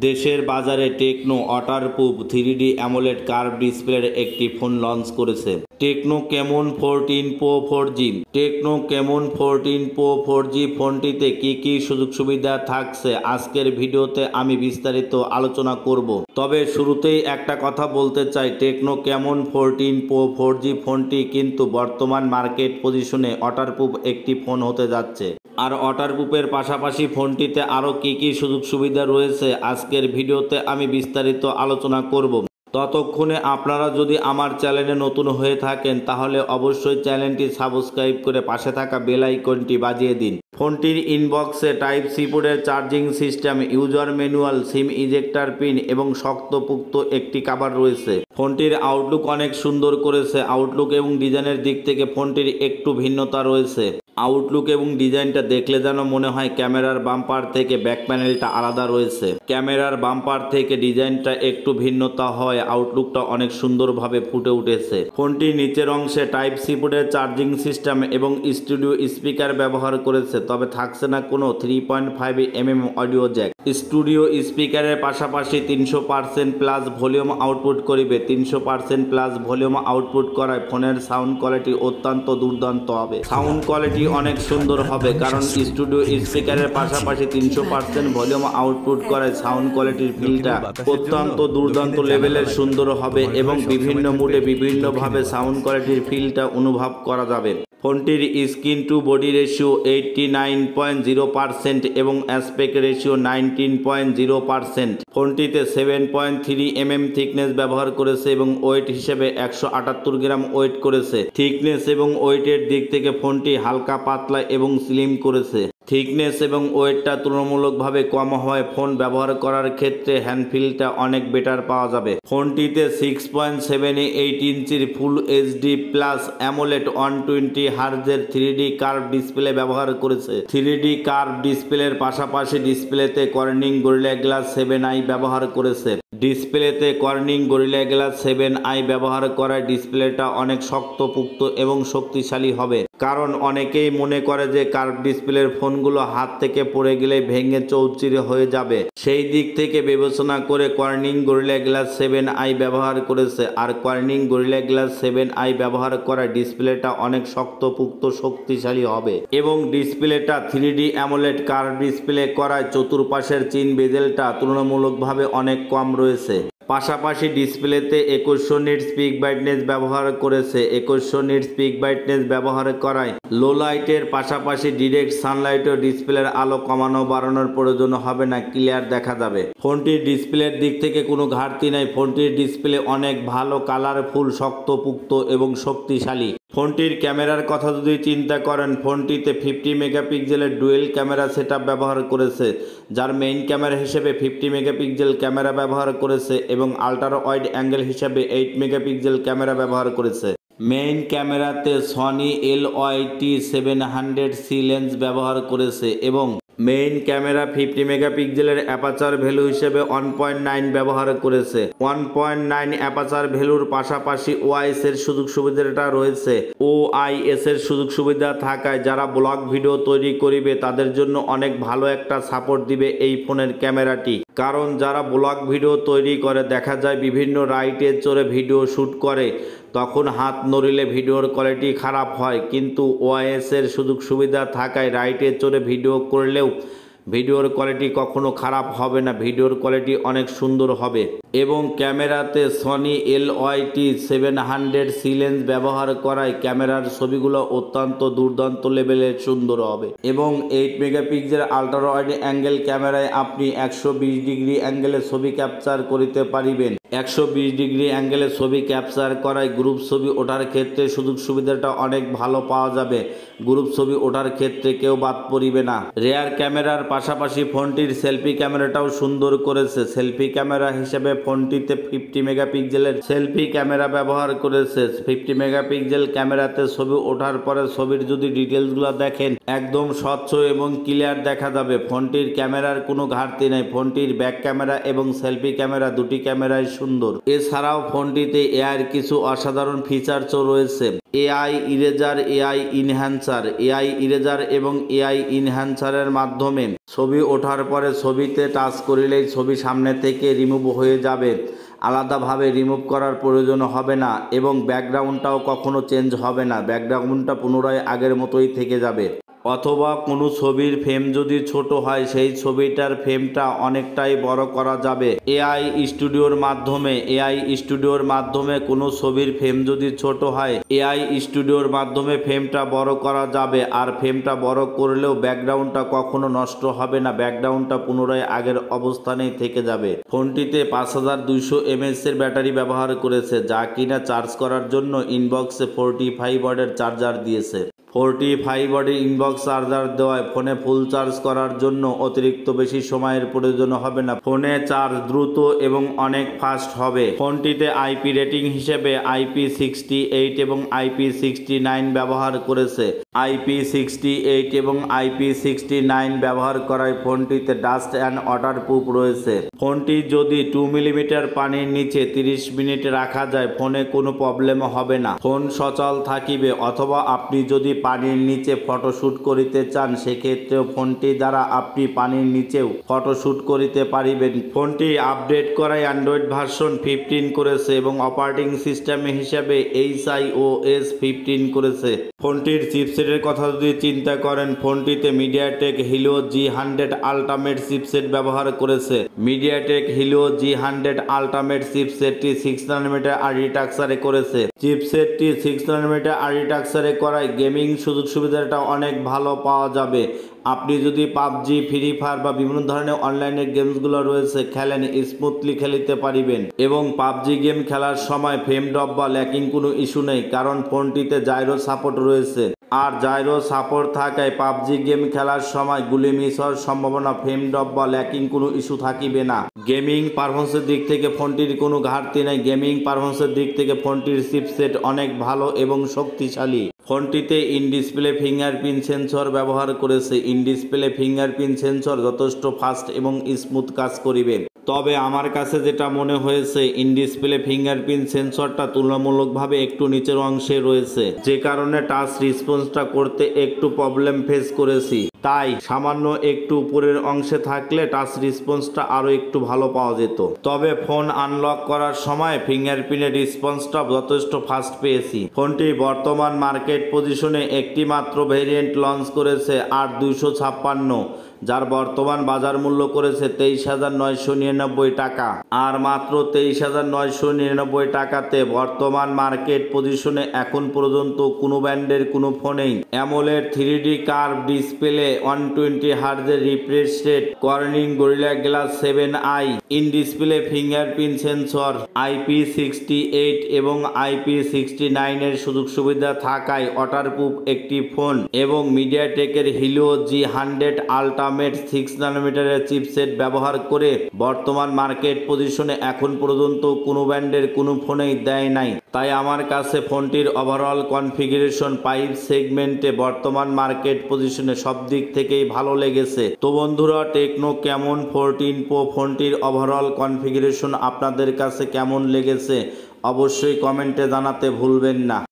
দেশের বাজারে techno waterproof 3D AMOLED curve ডিসপ্লের একটি ফোন লঞ্চ করেছে techno Camon 14 pro 4G। Techno Camon 14 pro 4G ফোনটিতে কি সুযোগ সুবিধা থাকছে আজকের ভিডিওতে আমি বিস্তারিত আলোচনা করব। তবে শুরুতেই একটা কথা বলতে চাই, টেকনো ক্যামন 14 প্রো 4G ফোনটি কিন্তু বর্তমান মার্কেট পজিশনে ওয়াটারপ্রুফ একটি ফোন হতে যাচ্ছে। আর ওয়াটারপ্রুফের পাশাপাশি ফোনটিতে আরও কি সুযোগ সুবিধা রয়েছে আজকের ভিডিওতে আমি বিস্তারিত আলোচনা করব। ততক্ষণে আপনারা যদি আমার চ্যানেলে নতুন হয়ে থাকেন তাহলে অবশ্যই চ্যানেলটি সাবস্ক্রাইব করে পাশে থাকা বেল আইকনটি বাজিয়ে দিন। ফোনটির ইনবক্সে টাইপ সি পোর্টের চার্জিং সিস্টেম, ইউজার ম্যানুয়াল, সিম ইজেক্টর পিন এবং শক্তপোক্ত একটি কভার রয়েছে। ফোনটির আউটলুক অনেক সুন্দর করেছে। আউটলুক এবং ডিজাইনের দিক থেকে ফোনটির একটু ভিন্নতা রয়েছে। আউটলুক এবং ডিজাইনটা দেখলে যেন মনে হয় ক্যামেরার বাম্পার থেকে ব্যাক প্যানেলটা আলাদা রয়েছে। ক্যামেরার বাম্পার থেকে ডিজাইনটা একটু ভিন্নতা হয়, আউটলুকটা অনেক সুন্দরভাবে ফুটে উঠেছে। ফোনটির নিচের অংশে টাইপ সি পোর্টের চার্জিং সিস্টেম এবং স্টুডিও স্পিকার ব্যবহার করেছে, তবে থাকছে না কোনো 3.5mm অডিও জ্যাক। স্টুডিও স্পিকারের পাশাপাশি 300% প্লাস ভলিউম আউটপুট করিবে। 300% প্লাস ভলিউম আউটপুট করায় ফোনের সাউন্ড কোয়ালিটি অত্যন্ত দুর্দান্ত হবে। সাউন্ড কোয়ালিটি অনেক সুন্দর হবে, কারণ স্টুডিও স্পিকারের পাশাপাশি 300% ভলিউম আউটপুট করায় সাউন্ড কোয়ালিটির ফিলটা অত্যন্ত দুর্দান্ত লেভেলের সুন্দর হবে এবং বিভিন্ন মুডে বিভিন্নভাবে সাউন্ড কোয়ালিটির ফিলটা অনুভব করা যাবে। ফোনটির স্ক্রিন টু বডি রেশিও 89.0% এবং অ্যাসপেক্ট রেশিও 19.0%। ফোনটিতে 7.3mm থিকনেস ব্যবহার করেছে এবং ওয়েট হিসেবে 178 গ্রাম ওয়েট করেছে। থিকনেস এবং ওয়েটের দিক থেকে ফোনটি হালকা পাতলা এবং স্লিম করেছে। থিকনেস এবং ওয়েটটা তুলনামূলকভাবে কম হয় ফোন ব্যবহার করার ক্ষেত্রে হ্যান্ডফিলটা অনেক বেটার পাওয়া যাবে। ফোনটিতে 6.78 ইঞ্চির full HD plus AMOLED 120 হার্জের 3D curve display ব্যবহার করেছে। 3D কার্ভ ডিসপ্লের পাশাপাশি ডিসপ্লেতে কর্নিং গরিলা গ্লাস 7i ব্যবহার করেছে। ডিসপ্লেতে কর্নিং গরিলা গ্লাস 7i ব্যবহার করায় ডিসপ্লেটা অনেক শক্তপোক্ত এবং শক্তিশালী হবে, কারণ অনেকেই মনে করে যে কার্ভ ডিসপ্লের ফোনগুলো হাত থেকে পড়ে গেলে ভেঙে চৌচির হয়ে যাবে। সেই দিক থেকে বিবেচনা করে কর্নিং গরিলা গ্লাস 7i ব্যবহার করেছে। আর কর্নিং গরিলা গ্লাস 7i ব্যবহার করায় ডিসপ্লেটা অনেক শক্তপোক্ত শক্তিশালী হবে এবং ডিসপ্লেটা 3D অ্যামোলেড কার্ভ ডিসপ্লে করায় চতুর্পাশের চিন বেজেলটা তুলনামূলকভাবে অনেক কম রয়েছে। পাশাপাশি ডিসপ্লেতে 2100 নিটস পিক ব্রাইটনেস ব্যবহার করেছে। 2100 নিটস পিক ব্রাইটনেস ব্যবহার করায় লো লাইটের পাশাপাশি ডিরেক্ট সানলাইটও ডিসপ্লের আলো কমানো বাড়ানোর প্রয়োজন হবে না, ক্লিয়ার দেখা যাবে। ফোনটির ডিসপ্লের দিক থেকে কোনো ঘাটতি নাই। ফোনটির ডিসপ্লে অনেক ভালো, কালারফুল, শক্তপোক্ত এবং শক্তিশালী। ফোনটির ক্যামেরার কথা যদি চিন্তা করেন, ফোনটিতে 50 মেগাপিক্সেলের ডুয়েল ক্যামেরা সেটআপ ব্যবহার করেছে, যার মেইন ক্যামেরা হিসেবে 50 মেগাপিক্সেল ক্যামেরা ব্যবহার করেছে এবং আল্ট্রা ওয়াইড অ্যাঙ্গেল হিসেবে 8 মেগাপিক্সেল ক্যামেরা ব্যবহার করেছে। মেইন ক্যামেরাতে সনি LYT700C লেন্স ব্যবহার করেছে এবং মেইন ক্যামেরা 50 মেগাপিক্সেলের অ্যাপাচার ভ্যালু হিসেবে 1.9 ব্যবহার করেছে। 1.9 অ্যাপাচার ভ্যালুর পাশাপাশি ওআইএস এর সুযোগ সুবিধাটা রয়েছে। ওআইএস এর সুযোগ সুবিধা থাকায় যারা ব্লগ ভিডিও তৈরি করিবে তাদের জন্য অনেক ভালো একটা সাপোর্ট দিবে এই ফোনের ক্যামেরাটি, কারণ যারা ব্লগ ভিডিও তৈরি করে দেখা যায় বিভিন্ন রাইটে চড়ে ভিডিও শ্যুট করে, তখন হাত নড়িলে ভিডিওর কোয়ালিটি খারাপ হয়, কিন্তু ওআইএস এর সুযোগ সুবিধা থাকায় রাইটে চড়ে ভিডিও করলেও ভিডিওর কোয়ালিটি কখনো খারাপ হবে না, ভিডিওর কোয়ালিটি অনেক সুন্দর হবে। এবং ক্যামেরাতে সনি LYT700C লেন্স ব্যবহার করায় ক্যামেরার ছবিগুলো অত্যন্ত দুর্দান্ত লেভেলের সুন্দর হবে এবং 8 মেগাপিক্সেল আল্ট্রা ওয়াইড অ্যাঙ্গেল ক্যামেরায় আপনি 120 ডিগ্রি অ্যাঙ্গেলে ছবি ক্যাপচার করিতে পারিবেন। 120 ডিগ্রি অ্যাঙ্গেলে ছবি ক্যাপচার করায় গ্রুপ ছবি ওঠার ক্ষেত্রে সুযোগ সুবিধাটা অনেক ভালো পাওয়া যাবে। গ্রুপ ছবি ওঠার ক্ষেত্রে কেউ বাদ পড়িবে না। রেয়ার ক্যামেরার পাশাপাশি ফোনটির সেলফি ক্যামেরাটাও সুন্দর করেছে। সেলফি ক্যামেরা হিসেবে ফোনটিতে 50 মেগাপিক্সেলের সেলফি ক্যামেরা ব্যবহার করেছে। 50 মেগাপিক্সেল ক্যামেরাতে ছবি ওঠার পরে ছবির যদি ডিটেলসগুলো দেখেন একদম স্বচ্ছ এবং ক্লিয়ার দেখা যাবে। ফোনটির ক্যামেরার কোনো ঘাটতি নেই। ফোনটির ব্যাক ক্যামেরা এবং সেলফি ক্যামেরা দুটি ক্যামেরায় সুন্দর। এছাড়াও ফোনটিতে এআই এর কিছু অসাধারণ ফিচারসও রয়েছে। AI eraser, AI enhancer. AI eraser এবং এআই ইনহ্যান্সারের মাধ্যমে ছবি ওঠার পরে ছবিতে টাচ করিলেই ছবি সামনে থেকে রিমুভ হয়ে যাবে, আলাদাভাবে রিমুভ করার প্রয়োজন হবে না এবং ব্যাকগ্রাউন্ডটাও কখনো চেঞ্জ হবে না, ব্যাকগ্রাউন্ডটা পুনরায় আগের মতোই থেকে যাবে। অথবা কোনো ছবির ফ্রেম যদি ছোট হয় সেই ছবিটার ফ্রেমটা অনেকটাই বড় করা যাবে এআই স্টুডিওর মাধ্যমে কোনো ছবির ফ্রেম যদি ছোট হয় এআই স্টুডিওর মাধ্যমে ফ্রেমটা বড় করা যাবে। আর ফ্রেমটা বড় করলেও ব্যাকগ্রাউন্ডটা কখনো নষ্ট হবে না, ব্যাকগ্রাউন্ডটা পুনরায় আগের অবস্থানেই থেকে যাবে। ফোনটিতে 5200 mAh এর ব্যাটারি ব্যবহার করেছে, যা কিনা চার্জ করার জন্য ইনবক্সে 45 ওয়াটের চার্জার দিয়েছে। 45 ওয়াটের ইনবক্স চার্জার দেওয়ায় ফোনে ফুল চার্জ করার জন্য অতিরিক্ত বেশি সময়ের প্রয়োজন হবে না, ফোনে চার্জ দ্রুত এবং অনেক ফাস্ট হবে। ফোনটিতে আইপি রেটিং হিসেবে IP68 এবং IP69 ব্যবহার করেছে। IP68 এবং IP69 ব্যবহার করায় ফোনটিতে ডাস্ট অ্যান্ড ওয়াটার প্রুফ রয়েছে। ফোনটি যদি 2 মিলিমিটার পানির নিচে 30 মিনিট রাখা যায় ফোনে কোনো প্রবলেম হবে না, ফোন সচল থাকিবে। অথবা আপনি যদি পানির নিচে ফটোশুট করিতে চান সেক্ষেত্রেও ফোনটি দ্বারা আপনি পানির নিচেও ফটোশুট করিতে পারিবেন। ফোনটি আপডেট করায় অ্যান্ড্রয়েড ভার্সন 15 করেছে এবং অপারেটিং সিস্টেম হিসেবে HiOS 15 করেছে। ফোনটির চিপসেটের কথা যদি চিন্তা করেন ফোনটিতে MediaTek Helio G100 ultimate chipset ব্যবহার করেছে। মিডিয়াটেক হিলিও G100 আল্টিমেট চিপসেটটি 6 ন্যানোমিটার আর্কিটেকচারে করেছে। চিপসেটটি 6 ন্যানোমিটার আর্কিটেকচারে করায় গেমিং সুযোগ সুবিধাটা অনেক ভালো পাওয়া যাবে। আপনি যদি পাবজি, ফ্রি ফায়ার বা বিভিন্ন ধরনের অনলাইনে গেমসগুলো রয়েছে খেলেন স্মুথলি খেলিতে পারিবেন এবং পাবজি গেম খেলার সময় ফ্রেম ড্রপ বা ল্যাকিং কোনো ইস্যু নেই, কারণ ফোনটিতে জাইরো সাপোর্ট রয়েছে। আর জাইরো সাপোর্ট থাকায় পাবজি গেম খেলার সময় গুলি মিস হওয়ার সম্ভাবনা, ফ্রেম ড্রপ বা ল্যাকিং কোনো ইস্যু থাকিবে না। গেমিং পারফরমেন্সের দিক থেকে ফোনটির কোনো ঘাটতি নেই। গেমিং পারফরমেন্সের দিক থেকে ফোনটির চিপসেট অনেক ভালো এবং শক্তিশালী। ফোনটিতে ইন ডিসপ্লে ফিঙ্গারপ্রিন্ট সেন্সর ব্যবহার করেছে। ইন ডিসপ্লে ফিঙ্গারপ্রিন্ট সেন্সর যথেষ্ট ফাস্ট এবং স্মুথ কাজ করিবে। তবে আমার কাছে যেটা মনে হয়েছে ইন ডিসপ্লে ফিঙ্গারপ্রিন্ট সেন্সরটা তুলনামূলকভাবে একটু নিচের অংশে রয়েছে, যে কারণে টাচ রেসপন্সটা করতে একটু প্রবলেম ফেস করেছি। তাই সামান্য একটু উপরের অংশে থাকলে টাচ রেসপন্সটা আরো একটু ভালো পাওয়া যেত। তবে ফোন আনলক করার সময় ফিঙ্গারপ্রিন্টের রেসপন্সটা যথেষ্ট ফাস্ট পেয়েছি। ফোনটি বর্তমান মার্কেট পজিশনে একটি মাত্র ভেরিয়েন্ট লঞ্চ করেছে 8256, যার বর্তমান বাজার মূল্য করেছে 23,999 টাকা। আর মাত্র 23,999 টাকাতে বর্তমান মার্কেট পজিশনে এখন পর্যন্ত কোনো ব্র্যান্ডের কোনো ফোনেই অ্যামোলেড 3D কার্ভ ডিসপ্লে, 120 হার্জের refresh rate, Corning Gorilla Glass 7i, in display fingerprint sensor, IP68 এবং IP69 এর সুযোগ সুবিধা থাকায় ওয়াটারপ্রুফ একটি ফোন এবং মিডিয়াটেকের হিলিও G100 আল্টিমেট 6 ন্যানোমিটারের চিপসেট ব্যবহার করে বর্তমান মার্কেট পজিশনে এখন পর্যন্ত কোনো ব্র্যান্ডের কোনো ফোনেই দেয় নাই। তাই আমার কাছে ফোনটির ওভারঅল কনফিগারেশন 5 সেগমেন্টে বর্তমান মার্কেট পজিশনে সব দিক থেকেই ভালো লেগেছে। তো বন্ধুরা, টেকনো ক্যামন 14 প্রো ফোনটির ওভারঅল কনফিগারেশন আপনাদের কাছে কেমন লেগেছে অবশ্যই কমেন্টে জানাতে ভুলবেন না।